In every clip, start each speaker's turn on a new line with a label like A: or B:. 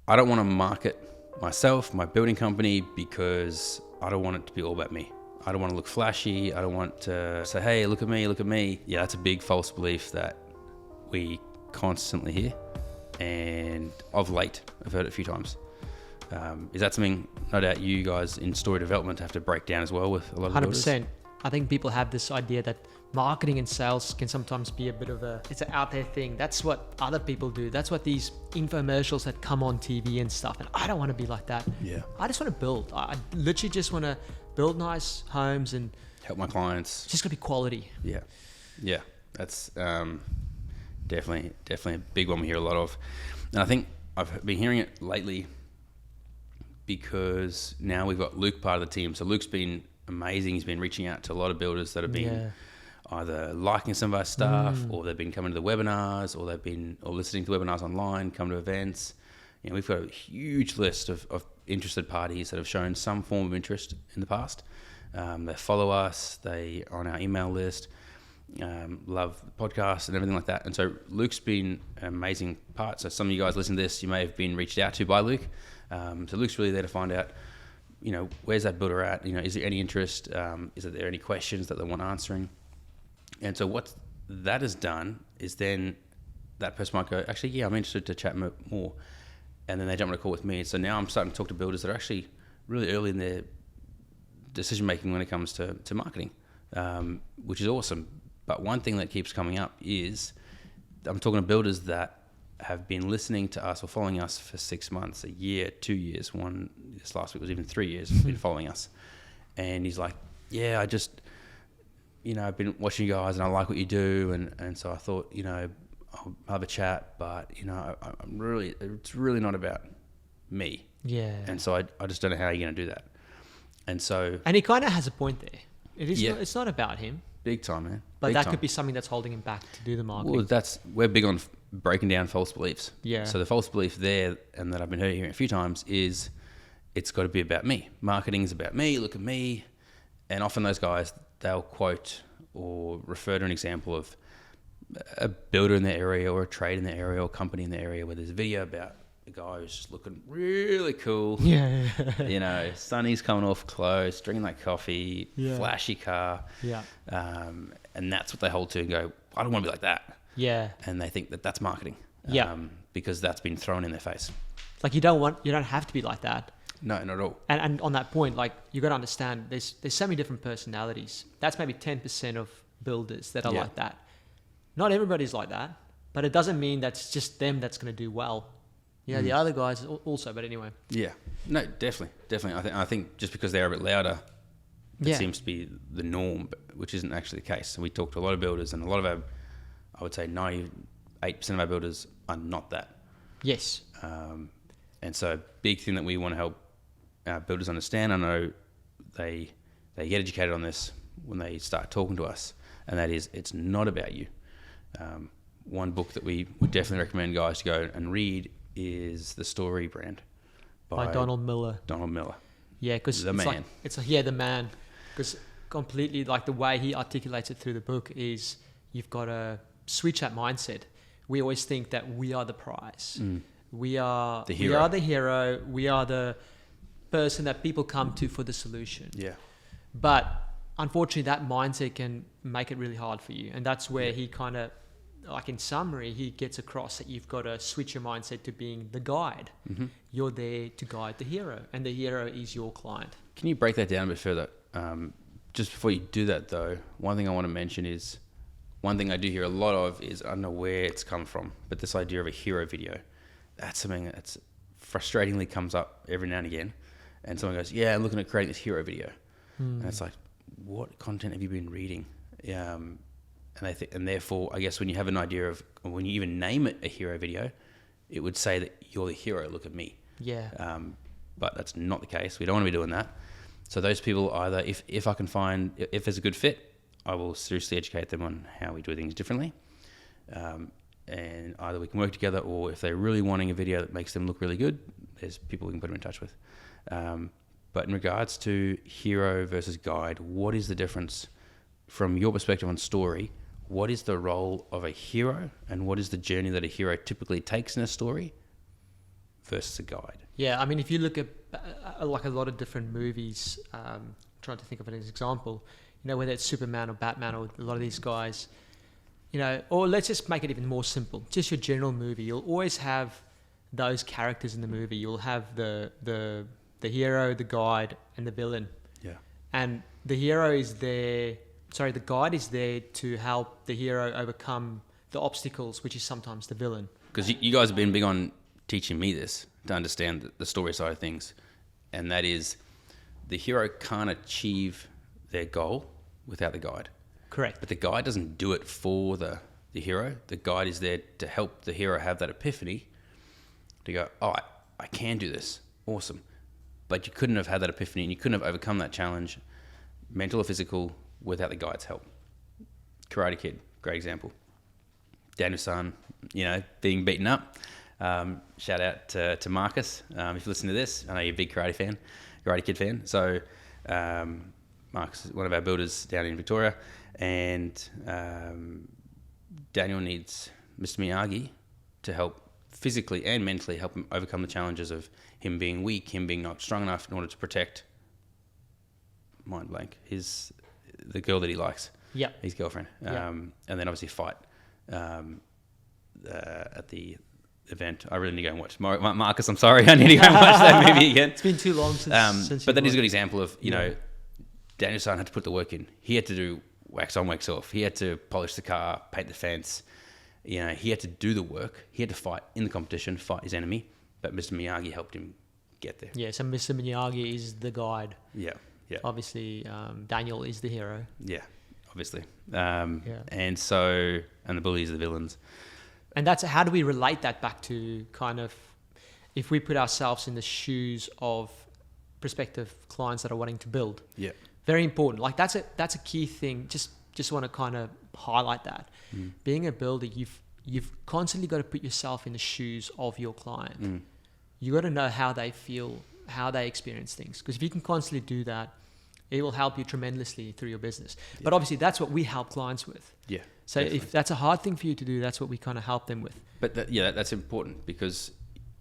A: I don't want to market myself, my building company, because I don't want it to be all about me. I don't want to look flashy. I don't want to say, hey, look at me, look at me. Yeah, that's a big false belief that we constantly hear. And of late, I've heard it a few times. Is that something, no doubt, you guys in story development have to break down as well with a lot of
B: 100%.
A: builders?
B: I think people have this idea that marketing and sales can sometimes be a bit of it's an out there thing. That's what other people do. That's what these infomercials that come on TV and stuff. And I don't want to be like that.
A: Yeah.
B: I just want to build. I literally just want to build nice homes and
A: Help my clients.
B: it's just got to be quality.
A: Yeah. Yeah. That's definitely a big one we hear a lot of. And I think I've been hearing it lately because now we've got Luke part of the team. So Luke's been amazing. He's been reaching out to a lot of builders that have been either liking some of our stuff or they've been coming to the webinars or they've been listening to webinars online, come to events. You know, we've got a huge list of interested parties that have shown some form of interest in the past. They follow us, they are on our email list, love the podcast and everything like that. And so Luke's been an amazing part. So some of you guys listening to this, you may have been reached out to by Luke. So Luke's really there to find out, you know, where's that builder at? You know, is there any interest? Is there any questions that they want answering? And so what that has done is then that person might go, actually, yeah, I'm interested to chat more. And then they jump on a call with me. So now I'm starting to talk to builders that are actually really early in their decision making when it comes to marketing, which is awesome. But one thing that keeps coming up is I'm talking to builders that have been listening to us or following us for 6 months, a year, 2 years. One this last week was even 3 years been following us. And he's like, yeah, I just, you know, I've been watching you guys and I like what you do. And so I thought, you know, I'll have a chat, but, you know, it's really not about me.
B: Yeah.
A: And so I just don't know how you're going to do that. And so...
B: And he kind of has a point there. It is.
A: Yeah.
B: It's not about him.
A: Big time, man.
B: But
A: Big
B: that
A: time.
B: could be something that's holding him back to do the marketing.
A: Well, we're big on breaking down false beliefs.
B: Yeah.
A: So the false belief there, and that I've been hearing a few times, is it's got to be about me. Marketing is about me. Look at me. And often those guys, they'll quote or refer to an example of a builder in their area or a trade in their area or company in their area where there's a video about a guy who's just looking really cool.
B: Yeah.
A: You know, sunny's coming off close, drinking that coffee,
B: Yeah.
A: flashy car.
B: Yeah.
A: And that's what they hold to and go, I don't want to be like that.
B: Yeah.
A: And they think that that's marketing.
B: Yeah.
A: Because that's been thrown in their face.
B: Like you don't have to be like that.
A: No, not at all.
B: And on that point, like you got to understand, there's so many different personalities. That's maybe 10% of builders that are
A: Yeah.
B: like that. Not everybody's like that, but it doesn't mean that's just them that's going to do well. Yeah, the other guys also, but anyway.
A: Yeah. No, definitely. I think just because they're a bit louder, it seems to be the norm, which isn't actually the case. So we talk to a lot of builders, and a lot of our, I would say 98% of our builders are not that.
B: Yes.
A: And so big thing that we want to help our builders understand, I know they get educated on this when they start talking to us, and that is it's not about you. One book that we would definitely recommend guys to go and read is The Story Brand
B: By Donald Miller.
A: Donald Miller.
B: Yeah, because
A: The man.
B: the man. Because completely like the way he articulates it through the book is you've got to switch that mindset. We always think that we are the prize. We are
A: The hero.
B: We are the hero. We are the person that people come to for the solution.
A: Yeah.
B: But unfortunately, that mindset can make it really hard for you. And that's where he kind of, like in summary, he gets across that you've got to switch your mindset to being the guide.
A: Mm-hmm.
B: You're there to guide the hero, and the hero is your client.
A: Can you break that down a bit further? Just before you do that, though, one thing I want to mention is, one thing I do hear a lot of is, I don't know where it's come from, but this idea of a hero video, that's something that's frustratingly comes up every now and again. And someone goes, yeah, I'm looking at creating this hero video. And it's like, what content have you been reading? And therefore, I guess when you have an idea of, or when you even name it a hero video, it would say that you're the hero, look at me.
B: Yeah.
A: But that's not the case. We don't want to be doing that. So those people either, if I can find, if there's a good fit, I will seriously educate them on how we do things differently. And either we can work together, or if they're really wanting a video that makes them look really good, there's people we can put them in touch with. But in regards to hero versus guide, what is the difference from your perspective on story? What is the role of a hero, and what is the journey that a hero typically takes in a story versus a guide.
B: Yeah, I mean, if you look at like a lot of different movies, trying to think of it as an example, you know, whether it's Superman or Batman or a lot of these guys, you know, or let's just make it even more simple. Just your general movie, you'll always have those characters in the movie. You'll have the hero, the guide, and the villain.
A: Yeah.
B: And the hero is there. Sorry, the guide is there to help the hero overcome the obstacles, which is sometimes the villain.
A: Because you guys have been big on teaching me this to understand the story side of things, and that is the hero can't achieve their goal without the guide.
B: Correct.
A: But the guide doesn't do it for the hero. The guide is there to help the hero have that epiphany to go, oh, I can do this. Awesome. But you couldn't have had that epiphany and you couldn't have overcome that challenge, mental or physical, without the guide's help. Karate Kid, great example. Daniel-san, you know, being beaten up. Shout out to Marcus. If you listen to this, I know you're a big Karate Kid fan. So Marcus is one of our builders down in Victoria, and Daniel needs Mr. Miyagi to help physically and mentally help him overcome the challenges of him being weak, him being not strong enough in order to protect, mind blank, the girl that he likes.
B: Yeah.
A: His girlfriend.
B: Yeah.
A: And then obviously fight at the event. I really need to go and watch Marcus. I'm sorry, I need to go and watch that movie again.
B: It's been too long since.
A: But that is a good example of, you know, Daniel-san had to put the work in. He had to do wax on, wax off. He had to polish the car, paint the fence. You know, he had to do the work. He had to fight in the competition, fight his enemy. But Mr. Miyagi helped him get there.
B: Yeah, so Mr. Miyagi is the guide.
A: Yeah, yeah.
B: Obviously, Daniel is the hero.
A: Yeah, obviously.
B: And
A: so the bullies are the villains.
B: And that's how do we relate that back to kind of, if we put ourselves in the shoes of prospective clients that are wanting to build.
A: Yeah.
B: Very important. Like that's a key thing. Just want to kind of highlight that. Being a builder, you've constantly got to put yourself in the shoes of your client. You got to know how they feel, how they experience things. Because if you can constantly do that, it will help you tremendously through your business. Yeah. But obviously, that's what we help clients with.
A: Yeah.
B: So definitely. If that's a hard thing for you to do, that's what we kind of help them with.
A: But that's important because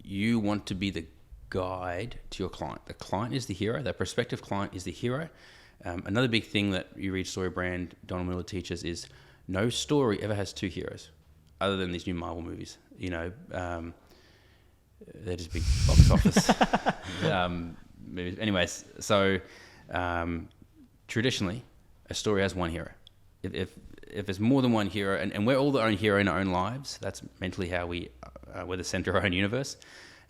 A: you want to be the guide to your client. The client is the hero. That prospective client is the hero. Another big thing that you read StoryBrand, Donald Miller teaches is no story ever has two heroes, other than these new Marvel movies. You know, they're just big box office movies. Anyways, so traditionally, a story has one hero. If there's more than one hero, and we're all the own hero in our own lives, that's mentally how we're the center of our own universe.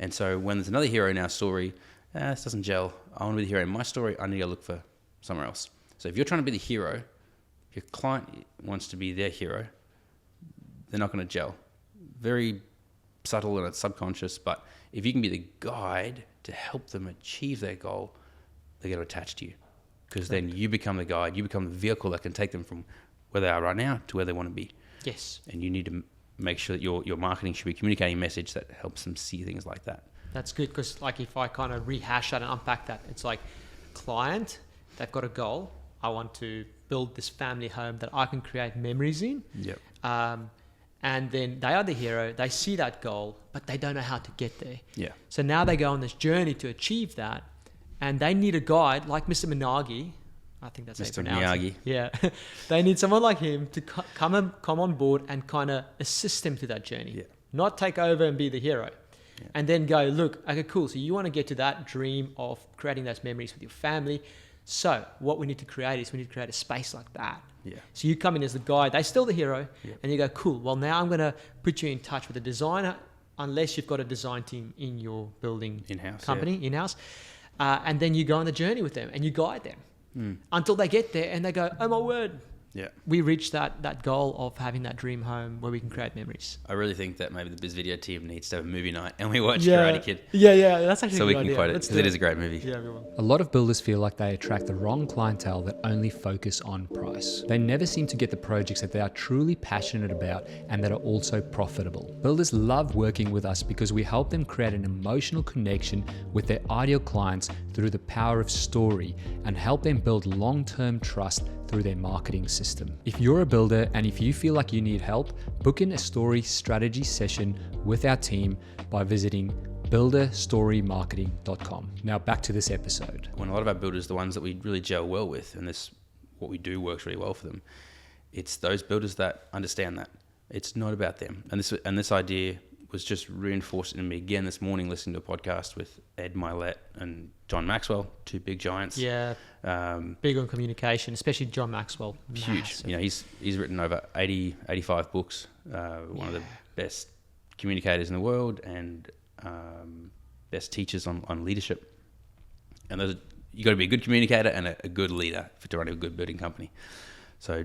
A: And so when there's another hero in our story, this doesn't gel. I want to be the hero in my story. I need to look for somewhere else. So if you're trying to be the hero, if your client wants to be their hero, they're not going to gel. Very subtle and it's subconscious, but if you can be the guide to help them achieve their goal, they're going to attach to you. Because then you become the guide, you become the vehicle that can take them from where they are right now to where they want to be.
B: Yes.
A: And you need to make sure that your marketing should be communicating a message that helps them see things like that.
B: That's good because like if I kind of rehash that and unpack that, it's like client, they've got a goal. I want to build this family home that I can create memories in.
A: Yep.
B: And then they are the hero. They see that goal, but they don't know how to get there.
A: Yeah.
B: So now they go on this journey to achieve that, and they need a guide like Mr. Miyagi. I think that's
A: Mr. Miyagi.
B: Yeah. They need someone like him to come on board and kind of assist them through that journey.
A: Yeah.
B: Not take over and be the hero.
A: Yeah.
B: And then go, look, okay, cool. So you want to get to that dream of creating those memories with your family. So what we need to create is we need to create a space like that.
A: Yeah.
B: So you come in as the guy, they're still the hero,
A: Yeah.
B: and you go, cool, well, now I'm going to put you in touch with a designer, unless you've got a design team in your building
A: In-house,
B: company,
A: yeah.
B: in-house. And then you go on the journey with them and you guide them until they get there and they go, oh my word.
A: Yeah.
B: We reached that goal of having that dream home where we can create memories.
A: I really think that maybe the Biz Video team needs to have a movie night and we watch
B: Yeah.
A: Karate Kid.
B: Yeah, that's actually
A: So
B: a
A: we
B: good
A: can
B: idea.
A: quote it
B: Let's
A: because
B: do
A: it is a great movie.
B: Yeah, we will.
C: A lot of builders feel like they attract the wrong clientele that only focus on price. They never seem to get the projects that they are truly passionate about and that are also profitable. Builders love working with us because we help them create an emotional connection with their ideal clients through the power of story and help them build long-term trust through their marketing system. If you're a builder and if you feel like you need help, book in a story strategy session with our team by visiting builderstorymarketing.com. Now back to this episode.
A: When a lot of our builders, the ones that we really gel well with, and this, what we do works really well for them, it's those builders that understand that. It's not about them. And this idea was just reinforced in me again this morning, listening to a podcast with Ed Milet and John Maxwell, two big giants.
B: Yeah. Big on communication, especially John Maxwell.
A: Huge.
B: Massive.
A: You know, he's written over 85 books, one of the best communicators in the world, and best teachers on leadership. And you got to be a good communicator and a good leader to run a good building company. So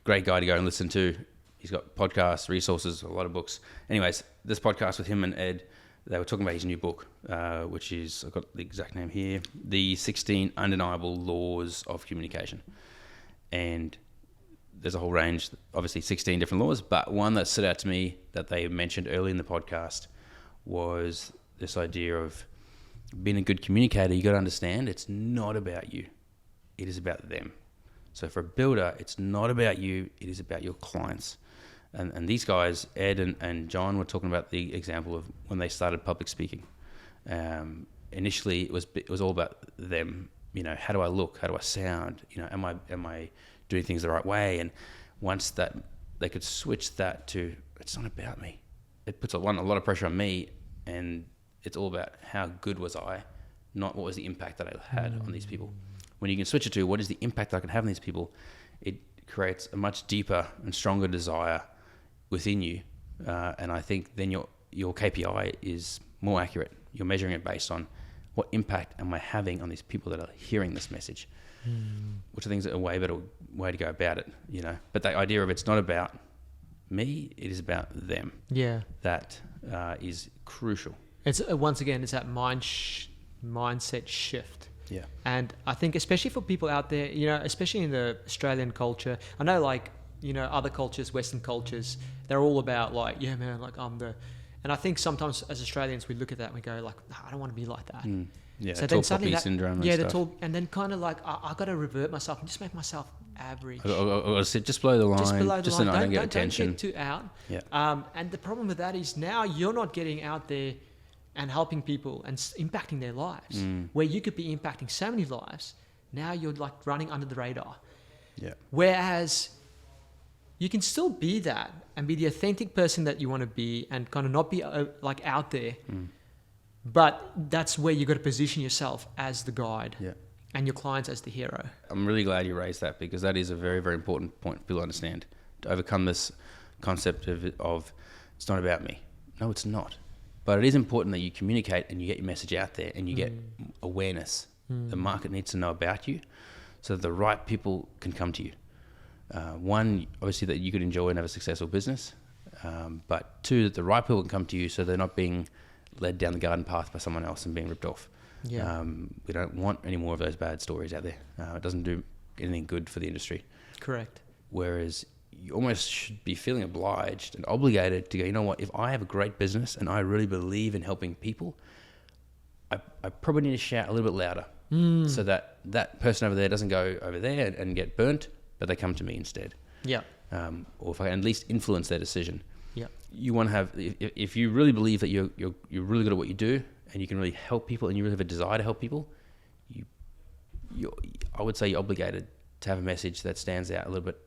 A: great guy to go and listen to. He's got podcasts, resources, a lot of books. Anyways, this podcast with him and Ed, they were talking about his new book, which is, I've got the exact name here, The 16 Undeniable Laws of Communication. And there's a whole range, obviously 16 different laws, but one that stood out to me that they mentioned early in the podcast was this idea of being a good communicator. You got to understand it's not about you. It is about them. So for a builder, it's not about you. It is about your clients. And these guys, Ed and John, were talking about the example of when they started public speaking. Initially, it was all about them. You know, how do I look? How do I sound? You know, am I doing things the right way? And once that they could switch that to, it's not about me. It puts a lot of pressure on me, and it's all about how good was I, not what was the impact that I had on these people. When you can switch it to what is the impact I can have on these people, it creates a much deeper and stronger desire within you, and I think then your KPI is more accurate. You're measuring it based on what impact am I having on these people that are hearing this message, which I think is a way better way to go about it, you know. But the idea of it's not about me, it is about them.
B: Yeah,
A: that is crucial.
B: It's once again, it's that mindset shift.
A: Yeah,
B: and I think especially for people out there, you know, especially in the Australian culture, I know, like, you know, other cultures, Western cultures, they're all about like, yeah, man, like and I think sometimes as Australians we look at that and we go like, nah, I don't want to be like that.
A: Yeah,
B: so then suddenly that,
A: syndrome.
B: Yeah,
A: and
B: then kind of like I got to revert myself and just make myself average.
A: I said just below the line, just so I don't get attention.
B: Don't get too out.
A: Yeah.
B: And the problem with that is now you're not getting out there and helping people and impacting their lives, where you could be impacting so many lives. Now you're like running under the radar.
A: Yeah.
B: Whereas you can still be that and be the authentic person that you want to be and kind of not be like out there. But that's where you got to position yourself as the guide, and your clients as the hero.
A: I'm really glad you raised that, because that is a very, very important point for people to understand. To overcome this concept of it's not about me. No, it's not. But it is important that you communicate and you get your message out there and you get awareness. The market needs to know about you so that the right people can come to you. One, obviously, that you could enjoy and have a successful business. But two, that the right people can come to you so they're not being led down the garden path by someone else and being ripped off.
B: Yeah.
A: We don't want any more of those bad stories out there. It doesn't do anything good for the industry.
B: Correct.
A: Whereas you almost should be feeling obliged and obligated to go, you know what, if I have a great business and I really believe in helping people, I probably need to shout a little bit louder so that that person over there doesn't go over there and get burnt, but they come to me instead.
B: Yeah.
A: Or if I can at least influence their decision.
B: Yeah.
A: You want to have, if you really believe that you're really good at what you do and you can really help people and you really have a desire to help people, I would say you're obligated to have a message that stands out a little bit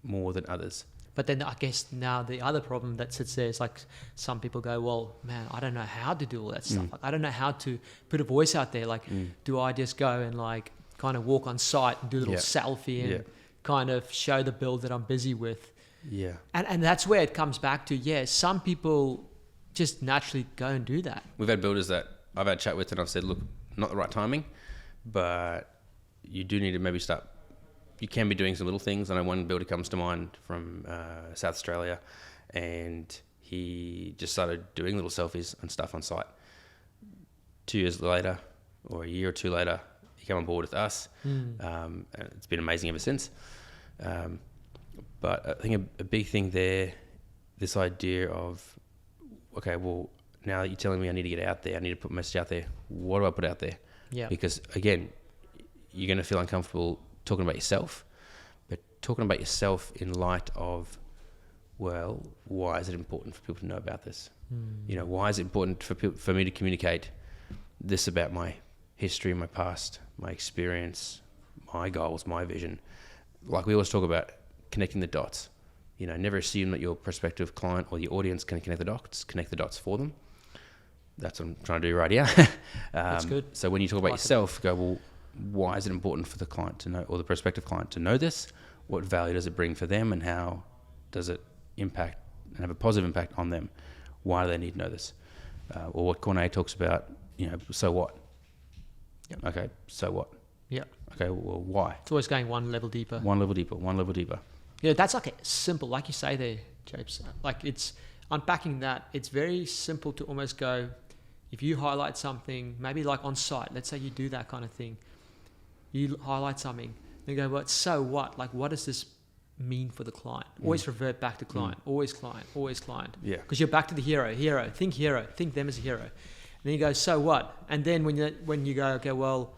A: more than others.
B: But then I guess now the other problem that sits there is like some people go, well, man, I don't know how to do all that stuff. Like, I don't know how to put a voice out there. Like, do I just go and like kind of walk on site and do a little selfie and kind of show the build that I'm busy with?
A: Yeah.
B: And that's where it comes back to, some people just naturally go and do that.
A: We've had builders that I've had a chat with and I've said, look, not the right timing, but you do need to maybe start. You can be doing some little things. I know one builder comes to mind from South Australia, and he just started doing little selfies and stuff on site. 2 years later, or a year or two later, he came on board with us. And it's been amazing ever since. But I think a big thing there, this idea of, okay, well, now that you're telling me I need to get out there, I need to put a message out there, what do I put out there?
B: Yeah.
A: Because, again, you're going to feel uncomfortable talking about yourself, but talking about yourself in light of, well, why is it important for people to know about this? You know, why is it important for me to communicate this about my history, my past, my experience, my goals, my vision? Like we always talk about connecting the dots. You know, never assume that your prospective client or your audience can connect the dots for them. That's what I'm trying to do right here.
B: That's good.
A: So when you talk about yourself, go, well, why is it important for the client to know, or the prospective client to know this? What value does it bring for them, and how does it impact and have a positive impact on them? Why do they need to know this? Or what Cornet talks about, you know, so what?
B: Yep.
A: Okay, so what?
B: Yeah.
A: Okay, well, why?
B: It's always going one level deeper.
A: One level deeper.
B: Yeah, that's like simple, like you say there, Japes. Like it's unpacking that. It's very simple to almost go, if you highlight something, maybe like on site, let's say you do that kind of thing. You highlight something, and you go, well, so what? Like, what does this mean for the client? Always revert back to client. Always client.
A: Yeah.
B: Because you're back to the hero. Think them as a hero. And then you go, so what? And then when you go, okay, well,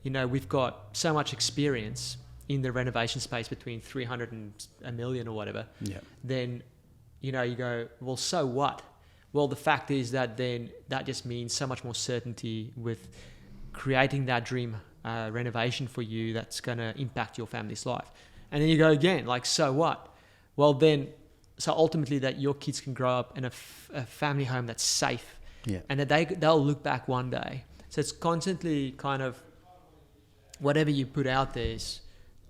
B: you know, we've got so much experience in the renovation space between 300 and a million or whatever. Yeah. Then, you know, you go, well, so what? Well, the fact is that then that just means so much more certainty with creating that dream renovation for you that's going to impact your family's life. And then you go again, like, so what? Well, then, so ultimately that your kids can grow up in a family home that's safe. Yeah. And that they'll look back one day. So it's constantly kind of whatever you put out there is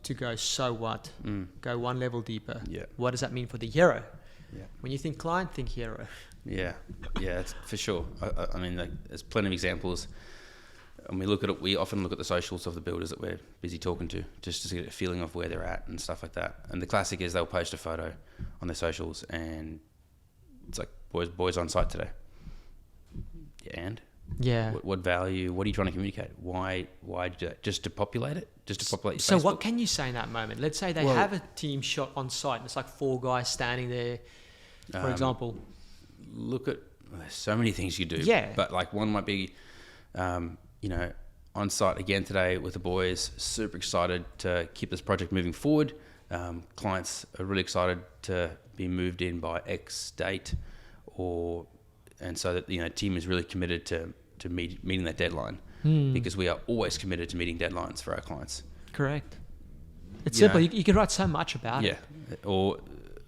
B: to go, so what? Go one level deeper. Yeah. What does that mean for the hero? Yeah. When you think client, think hero.
A: Yeah, it's for sure. I mean, like, there's plenty of examples. And we often look at the socials of the builders that we're busy talking to, just to get a feeling of where they're at and stuff like that. And the classic is they'll post a photo on their socials and it's like, boys on site today. Yeah, and?
B: Yeah.
A: What value, what are you trying to communicate? Why do you do that? Just to populate it? Just to populate your
B: So
A: Facebook?
B: what can you say in that moment? Let's say they have a team shot on site and it's like 4 guys standing there, for example.
A: Look at, there's so many things you do.
B: Yeah.
A: But like one might be, you know, on site again today with the boys, super excited to keep this project moving forward. Clients are really excited to be moved in by X date, and so that, you know, team is really committed to meeting that deadline, because we are always committed to meeting deadlines for our clients.
B: Correct. It's simple. You can write so much about it.
A: Yeah. Or,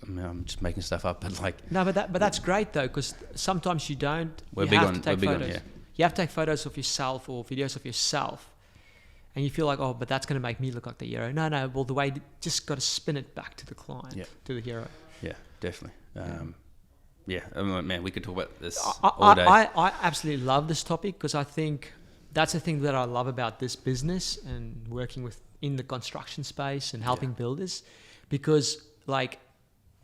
A: I mean, I'm just making stuff up, but like...
B: No, but that's great though, because sometimes you don't.
A: We're big on photos. Yeah.
B: You have to take photos of yourself or videos of yourself, and you feel like, oh, but that's going to make me look like the hero. No. Well, the way just got to spin it back to the client, to the hero.
A: Yeah, definitely. I mean, man, we could talk about this all day.
B: I absolutely love this topic because I think that's the thing that I love about this business and working in the construction space and helping builders, because like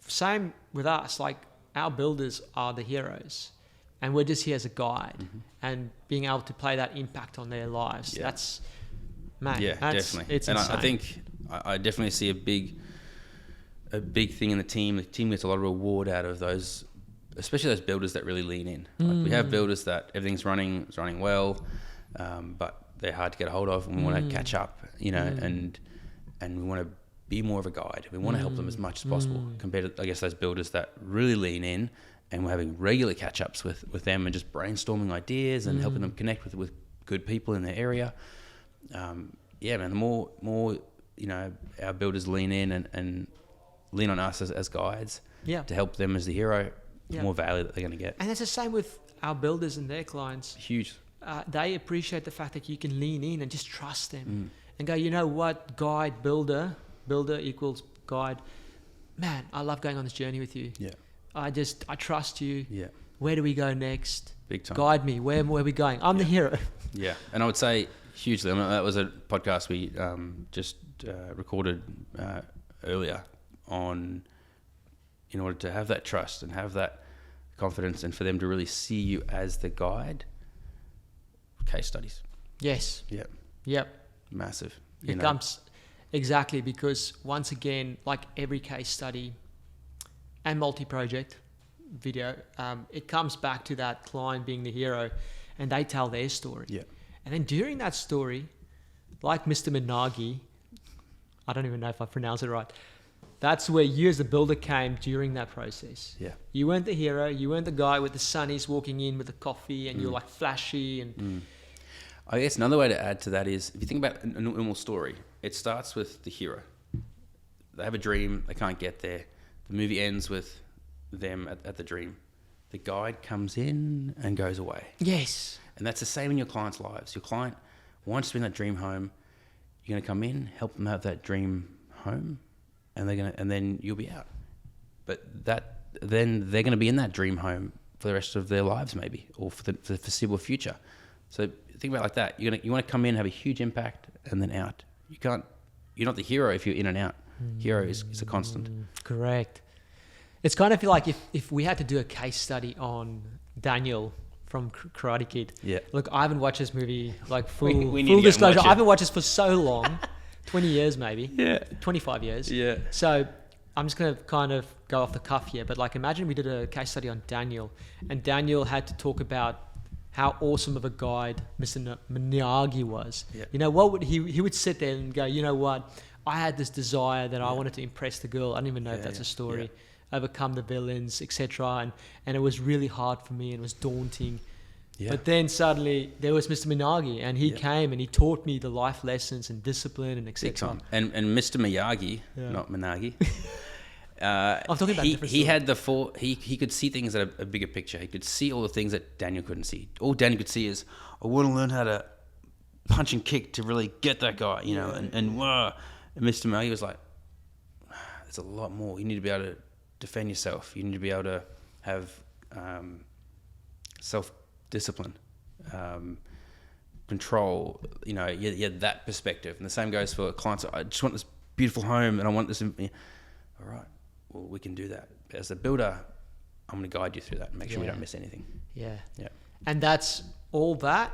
B: same with us, like our builders are the heroes and we're just here as a guide, and being able to play that impact on their lives. Yeah. That's
A: definitely.
B: It's
A: and
B: insane.
A: I think I definitely see a big thing in the team. The team gets a lot of reward out of those, especially those builders that really lean in. Like we have builders that everything's running well, but they're hard to get a hold of, and we want to catch up, you know, and we want to be more of a guide. We want to help them as much as possible, compared to, I guess, those builders that really lean in, and we're having regular catch-ups with them and just brainstorming ideas and helping them connect with good people in their area. Man, the more you know, our builders lean in and lean on us as guides to help them as the hero, the more value that they're going to get.
B: And it's the same with our builders and their clients.
A: Huge.
B: They appreciate the fact that you can lean in and just trust them and go, you know what, guide, builder equals guide. Man, I love going on this journey with you. Yeah. I trust you. Yeah. Where do we go next?
A: Big time.
B: Guide me. Where are we going? I'm the hero.
A: Yeah. And I would say hugely, I mean, that was a podcast we just recorded earlier on, in order to have that trust and have that confidence and for them to really see you as the guide. Case studies.
B: Yes. Yep.
A: Massive.
B: It comes exactly, because once again, like every case study and multi-project video, it comes back to that client being the hero, and they tell their story. Yeah. And then during that story, like Mr. Minagi, I don't even know if I pronounce it right, That's where you as the builder came during that process.
A: Yeah.
B: You weren't the hero. You weren't the guy with the sunnies walking in with the coffee and you're like flashy and
A: I guess another way to add to that is, if you think about a normal story, it starts with the hero. They have a dream, they can't get there. The movie ends with them at the dream. The guide comes in and goes away.
B: yes.
A: And that's the same in your clients' lives. Your client wants to be in that dream home. You're going to come in, help them have that dream home, and then you'll be out. But then they're going to be in that dream home for the rest of their lives, maybe, or for the foreseeable future. So think about it like that. You want to come in, have a huge impact, and then out. You're not the hero if you're in and out. Hero is a constant.
B: Correct. It's kind of like if we had to do a case study on Daniel from Karate Kid.
A: Yeah.
B: Look, I haven't watched this movie like
A: We need
B: full
A: to go and
B: disclosure.
A: watch it.
B: I haven't watched this for so long, 20 years maybe.
A: Yeah.
B: 25 years.
A: Yeah.
B: So I'm just going to kind of go off the cuff here, but like imagine we did a case study on Daniel, and Daniel had to talk about how awesome of a guide Mr. Miyagi was.
A: Yeah.
B: You know, what would he would sit there and go, you know what, I had this desire that I wanted to impress the girl. I don't even know if that's a story. Overcome the villains, etc. And it was really hard for me and it was daunting.
A: Yeah.
B: But then suddenly there was Mr. Miyagi, and he came and he taught me the life lessons and discipline and
A: Big
B: etc.
A: time. And Mr. Miyagi, not Minagi.
B: I'm talking about different
A: he
B: stories.
A: had he could see things at a bigger picture. He could see all the things that Daniel couldn't see. All Daniel could see is, I want to learn how to punch and kick to really get that guy, you know. And Mr. Miyagi was like, there's a lot more. You need to be able to defend yourself. You need to be able to have self-discipline, control. You know, that perspective. And the same goes for clients. I just want this beautiful home, and I want this. All right. Well, we can do that. As a builder, I'm going to guide you through that and make sure we don't miss anything.
B: Yeah.
A: Yeah.
B: And that's all that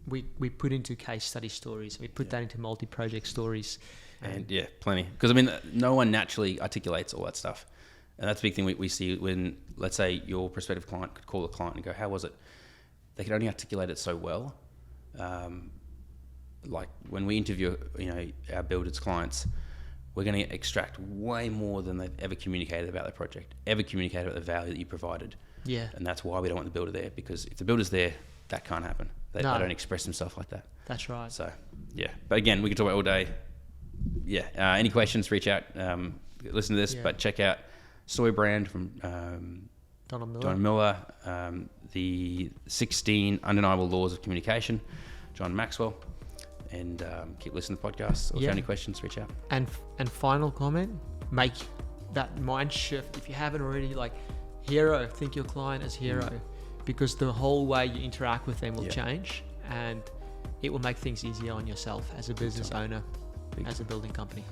B: we put into case study stories. We put that into multi-project stories.
A: And plenty. Because I mean, no one naturally articulates all that stuff. And that's a big thing we see when, let's say, your prospective client could call a client and go, how was it? They can only articulate it so well. Like when we interview, our builders' clients, we're going to extract way more than they've ever communicated about the project, ever communicated about the value that you provided.
B: Yeah.
A: And that's why we don't want the builder there, because if the builder's there, that can't happen. They don't express themselves like that.
B: That's right.
A: So, yeah. But again, we could talk about it all day. Yeah. Any questions, reach out, listen to this, but check out StoryBrand from
B: Donald
A: Miller, the 16 Undeniable Laws of Communication, John Maxwell, and keep listening to podcasts. Or if you have any questions, reach out.
B: And final comment, make that mind shift. If you haven't already, like, hero, think your client as hero, because the whole way you interact with them will change, and it will make things easier on yourself as a business owner, as a building company.